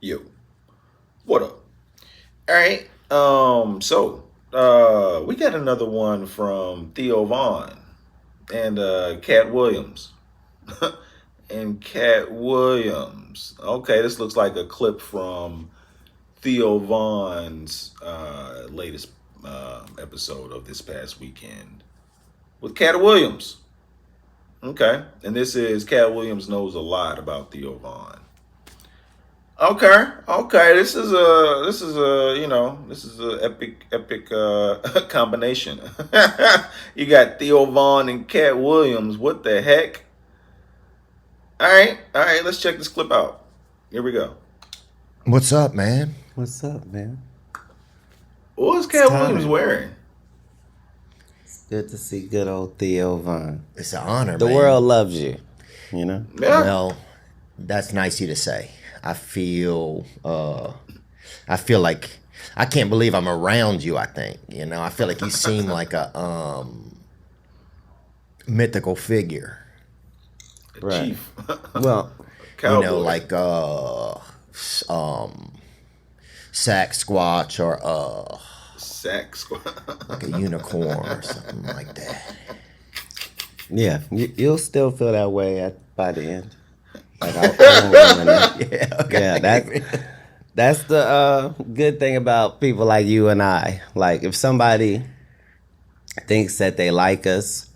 Yo, what up? All right. We got another one from Theo Vaughn and Cat Williams. And Cat Williams. Okay, this looks like a clip from Theo Vaughn's latest episode of this past weekend with Cat Williams. Okay, and this is Cat Williams knows a lot about Theo Vaughn. Okay. This is a epic combination. You got Theo Vaughn and Cat Williams. What the heck? All right. Let's check this clip out. Here we go. What's up, man? What's up, man? What is Cat Williams wearing? It's good to see good old Theo Vaughn. It's an honor, The man. world loves you, you know? Yeah. Well, that's nice of you to say. I feel like I can't believe I'm around you. I think I feel like you seem like a mythical figure. Right. Chief. Well, Cowboy. Like Sasquatch or Sack squad. like a unicorn or something like that. yeah, you'll still feel that way by the end. Like that's the good thing about people like you and I. Like if somebody thinks that they like us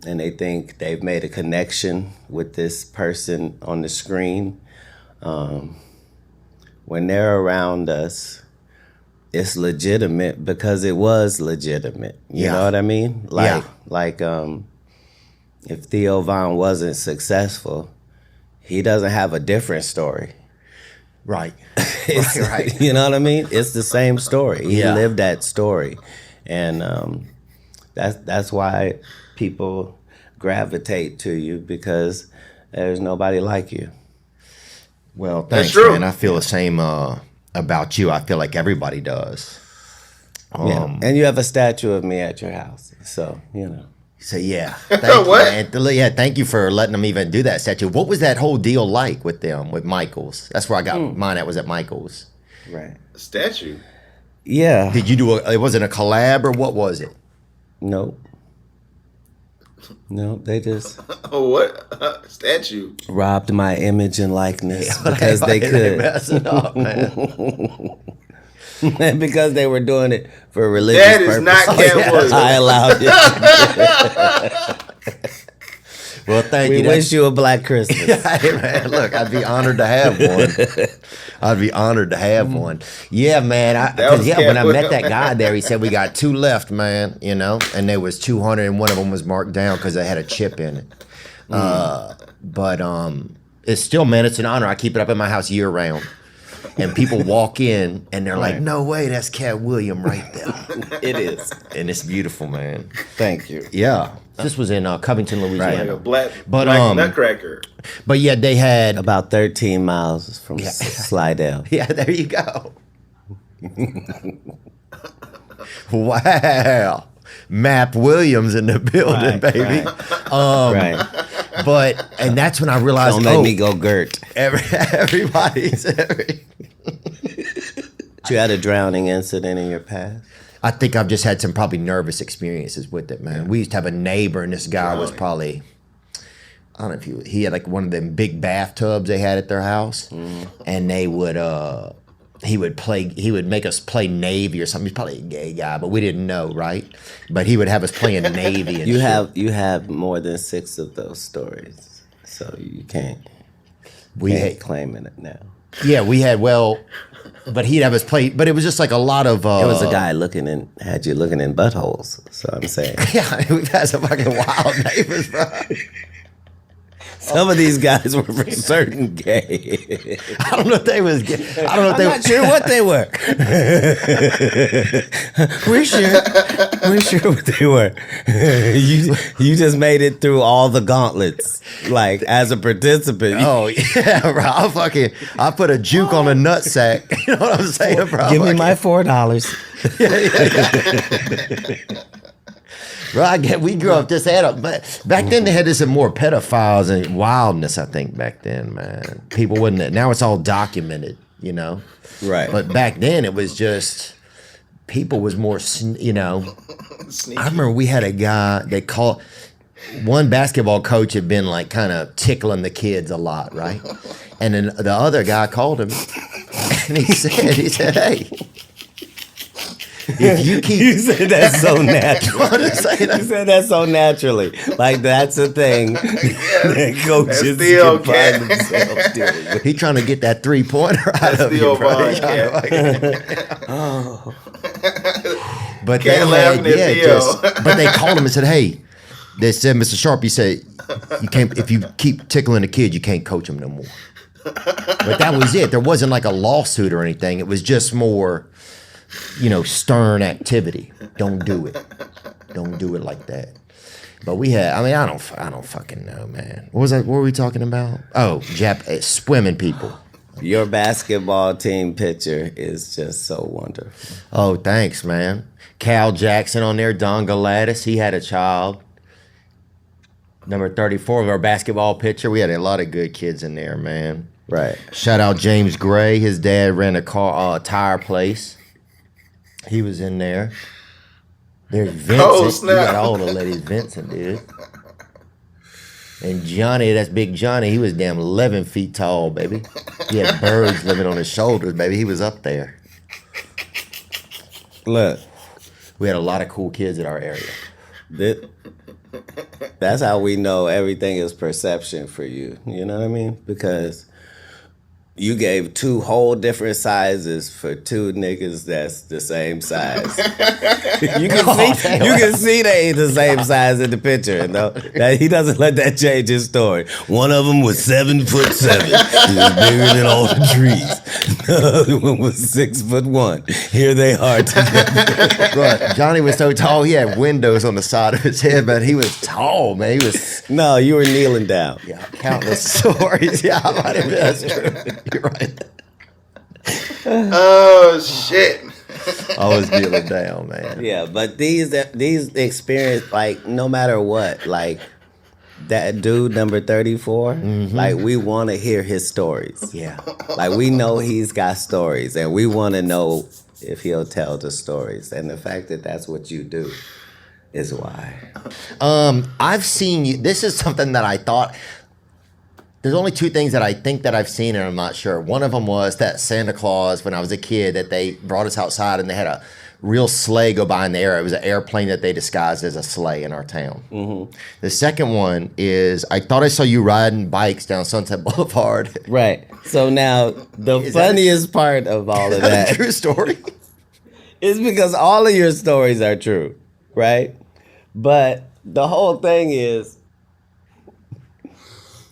and they think they've made a connection with this person on the screen, when they're around us, it's legitimate because it was legitimate. You know what I mean? If Theo Vaughn wasn't successful, he doesn't have a different story. Right. Right. You know what I mean? It's the same story. He lived that story. And that's why people gravitate to you, because there's nobody like you. Well, thanks, true. man. I feel the same about you. I feel like everybody does. And you have a statue of me at your house. So, So yeah, thank you, What? man. Yeah, thank you for letting them even do that statue. What was that whole deal like with them, with Michael's? That's where I got mine at, was at Michael's. Right. Statue. Yeah. Did you do it wasn't a collab or what was it? Nope. Nope. They just What? Statue. robbed my image and likeness because they could. Messing up, man. And because they were doing it for religious That is purposes. not Cat Williams. I allowed it. Well, thank We you. wish you a Black Christmas. Hey, man, look, I'd be honored to have one. Yeah, man. was When I Cat met that guy there, he said we got 2 left, man. And there was 200, and one of them was marked down because they had a chip in it. But it's still, man, it's an honor. I keep it up in my house year round. And people walk in and they're like, "No way, that's Cat William right there." It is. And it's beautiful, man. Thank you. Yeah, this was in Covington, Like Louisiana. a black But, nutcracker. But yeah, they had. About 13 miles from Slidell. Yeah, there you go. Wow, Map Williams in the building, baby. Right. And that's when I realized, Don't make me go Gert. everybody's. You had a drowning incident in your past? I think I've just had some probably nervous experiences with it, man. We used to have a neighbor, and this guy was probably, I don't know if he had like one of them big bathtubs they had at their house, and they would he would make us play Navy or something. He's probably a gay guy, but we didn't know, right? But he would have us playing Navy. And You have more than 6 of those stories, so you can't claiming it now. Yeah, we had, but he'd have us play, but it was just like a lot of. It was a guy had you looking in buttholes. So I'm saying, Yeah, we've had some fucking wild neighbors, bro. some of these guys were for certain gay. I don't know if they was gay. I don't know if they I'm not sure what they were. We're sure what they were. You just made it through all the gauntlets, like as a participant. Oh yeah, bro. I put a juke on a nutsack. You know what I'm saying, bro? Give me my $4. Right, we grew up just but back then they had this more pedophiles and wildness. I think back then, man, people wouldn't. Now it's all documented. you know. Right. But back then it was just people was more, you know. Sneaky. I remember we had a guy they called one basketball coach had been like kind of tickling the kids a lot, right? And then the other guy called him, and he said, "Hey, if you keep," You said that so naturally. I'm just saying, You said that so naturally. Like that's a thing that coaches Theo can find Katt. themselves doing. he trying to get that 3-pointer out of Theo you, bro. Von He trying to- But they Can't laugh had, at yeah, Theo. but they called him and said, "Hey," they said, "Mr. Sharp, you said you can't if you keep tickling the kid, you can't coach him no more." But that was it. There wasn't like a lawsuit or anything. It was just more, you know, stern activity. Don't do it. Don't do it like that. But we had. I mean, I don't fucking know, man. What was that? What were we talking about? Oh, swimming people. Your basketball team picture is just so wonderful. Oh, thanks, man. Cal Jackson on there, Don Gladys, he had a child. Number 34 of our basketball picture. We had a lot of good kids in there, man. Right. Shout out James Gray. His dad ran a tire place. He was in there. There's Vincent. Oh, You snap. got all the ladies, Vincent, dude. And Johnny, that's Big Johnny. He was damn 11 feet tall, baby. He had birds living on his shoulders, baby. He was up there. Look, We had a lot of cool kids in our area. that's how we know everything is perception for you. You know what I mean? Because you gave two whole different sizes for two niggas that's the same size. you can see they ain't the same size in the picture. No, that he doesn't let that change his story. One of them was 7'7". He was bigger than all the trees. The other one was 6'1". Here they are together. But Johnny was so tall, he had windows on the side of his head, but he was tall, man. He was, No, you were kneeling down. yeah, countless stories. Yeah, I might have been. That's true. You're right. Oh shit. I was kneeling down, man. Yeah, but these experience, like no matter what, like that dude number 34, like we want to hear his stories. Yeah. Like we know he's got stories, and we want to know if he'll tell the stories. And the fact that that's what you do is why. I've seen you. This is something that I thought. There's only two things that I think that I've seen, and I'm not sure. One of them was that Santa Claus, when I was a kid, that they brought us outside and they had a real sleigh go by in the air. It was an airplane that they disguised as a sleigh in our town. Mm-hmm. The second one is I thought I saw you riding bikes down Sunset Boulevard. Right. So now the funniest part of all of Is that a that true story? is because all of your stories are true, right? But the whole thing is,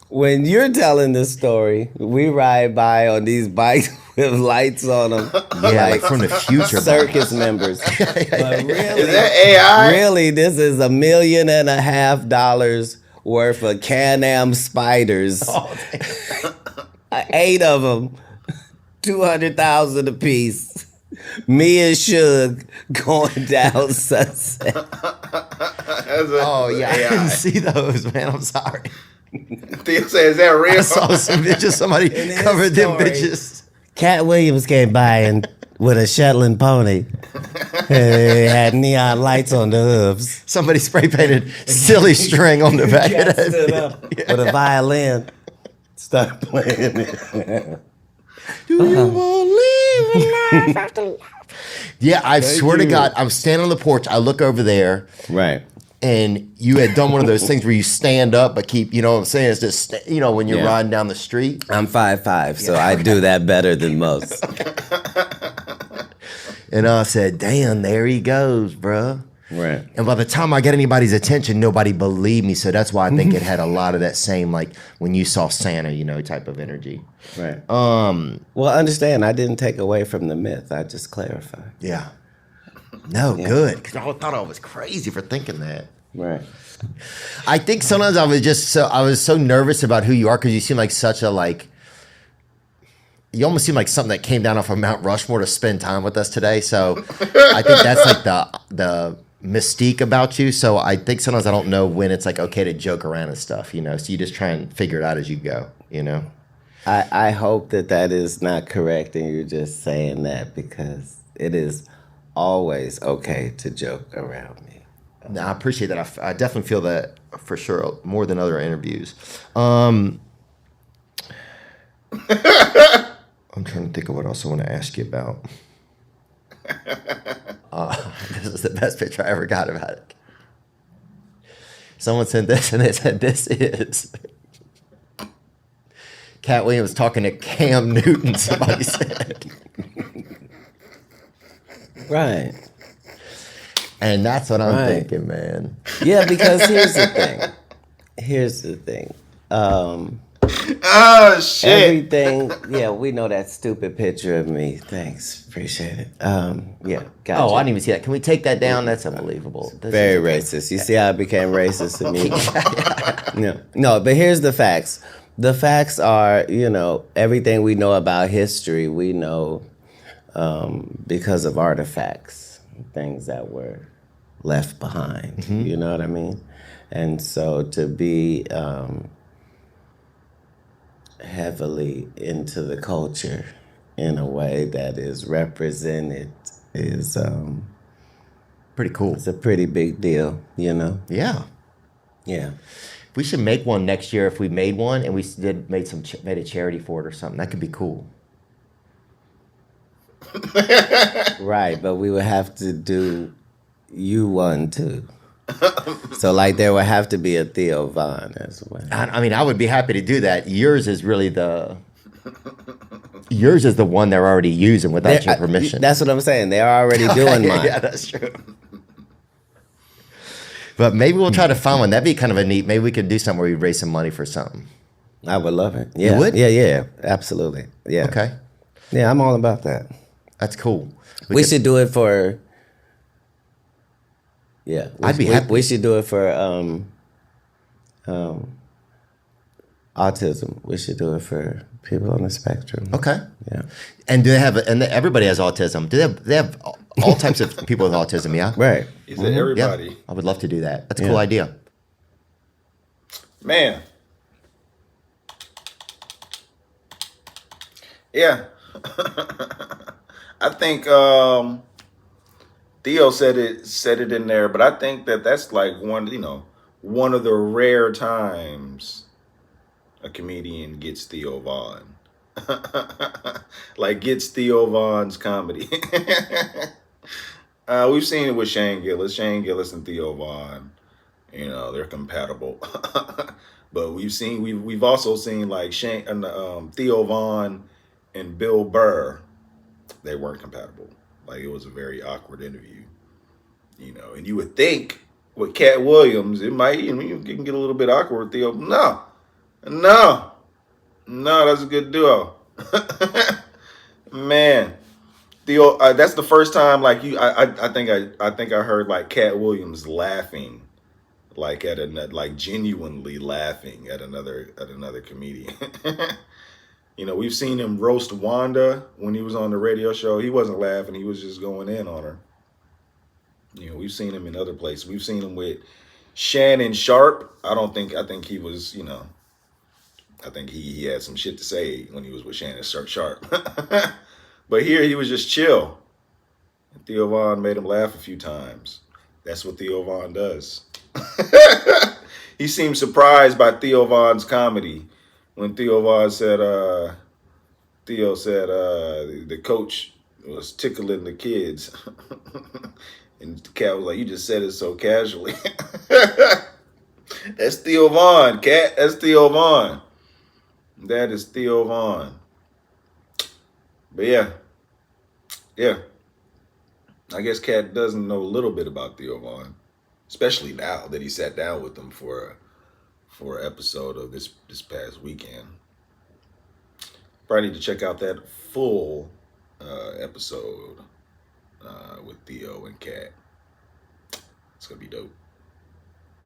when you're telling this story, we ride by on these bikes with lights on them. Yeah, like from the future. Circus members. But really, Is that AI? really, this is $1.5 million worth of Can-Am spiders. 8 of them, 200,000 a piece. Me and Suge going down Sunset. Oh, yeah. I didn't see those, man. I'm sorry. Theo said, is that real? I saw some bitches. Somebody In his covered them story. bitches. Cat Williams came by and with a Shetland pony. It had neon lights on the hooves. Somebody spray painted silly string on the back of Cat that. stood up with a violin. Start playing it. Do you believe in life after life? Yeah, I swear to God, I'm standing on the porch. I look over there, Right. and you had done one of those things where you stand up but keep, you know what I'm saying? It's just, when you're Yeah. riding down the street. I'm 5'5", so I do that better than most. And I said, damn, there he goes, bruh. Right. And by the time I got anybody's attention, nobody believed me. So that's why I think it had a lot of that same, like, when you saw Santa, type of energy. Right. Well, understand, I didn't take away from the myth. I just clarified. Yeah. No, good. Because I thought I was crazy for thinking that. Right. I think sometimes I was so nervous about who you are because you seem like such a, you almost seem like something that came down off of Mount Rushmore to spend time with us today. So I think that's like the mystique about you. So I think sometimes I don't know when it's like okay to joke around and stuff, so you just try and figure it out as you go, I hope that is not correct, and you're just saying that because it is always okay to joke around me. No, I appreciate that. I definitely feel that for sure more than other interviews. I'm trying to think of what else I want to ask you about. This is the best picture I ever got about it. Someone sent this and they said, "This is Katt Williams talking to Cam Newton." Somebody said, Right. and that's what I'm Right. thinking, man. Yeah, because here's the thing. Oh shit! Everything. Yeah, we know that stupid picture of me. Thanks, appreciate it. Yeah, gotcha. Oh, I didn't even see that. Can we take that down? That's unbelievable. This Very is- racist. You see how it became racist to me? No, but here's the facts. The facts are, everything we know about history, we know because of artifacts, things that were left behind. Mm-hmm. You know what I mean? And so to be heavily into the culture in a way that is represented is pretty cool. it's a pretty big deal, Yeah. Yeah. We should make one next year if we made one and we made a charity for it or something. That could be cool. Right, but we would have to do you one too. So like there would have to be a Theo Von as well. I mean, I would be happy to do that. Yours is the one they're already using without your permission. That's what I'm saying. They're already doing mine. Yeah, that's true. But maybe we'll try to find one. That'd be kind of a neat. Maybe we could do something where we raise some money for something. I would love it. Yeah. You would? Yeah, absolutely. Yeah. Okay. Yeah, I'm all about that. That's cool. We should do it for. Yeah, I'd be happy. We should do it for autism. We should do it for people on the spectrum. Okay. Yeah. And do they have? And everybody has autism. Do they have all types of people with autism? Yeah. Right. He said everybody. Yeah. I would love to do that. That's a cool idea. Man. Yeah. I think Theo said it in there, but I think that's like one of the rare times a comedian gets Theo Von. Like gets Theo Von's comedy. We've seen it with Shane Gillis. Shane Gillis and Theo Von, they're compatible. But we've also seen like Shane and Theo Von and Bill Burr. They weren't compatible. Like it was a very awkward interview, and you would think with Katt Williams, it might, you can get a little bit awkward with Theo. No, that's a good duo. Man, Theo, that's the first time like I think I heard like Katt Williams laughing, like like genuinely laughing at another comedian. We've seen him roast Wanda when he was on the radio show. He wasn't laughing; he was just going in on her. We've seen him in other places. We've seen him with Shannon Sharp. I think he was, I think he had some shit to say when he was with Shannon Sharp. But here he was just chill. And Theo Von made him laugh a few times. That's what Theo Von does. He seemed surprised by Theo Von's comedy when Theo Von said, the coach was tickling the kids. And Katt was like, you just said it so casually. That's Theo Von, Katt. That's Theo Von. That is Theo Von. But yeah. I guess Katt doesn't know a little bit about Theo Von, especially now that he sat down with him for an episode of this past weekend. Probably need to check out that full episode with Theo and Katt. It's gonna be dope.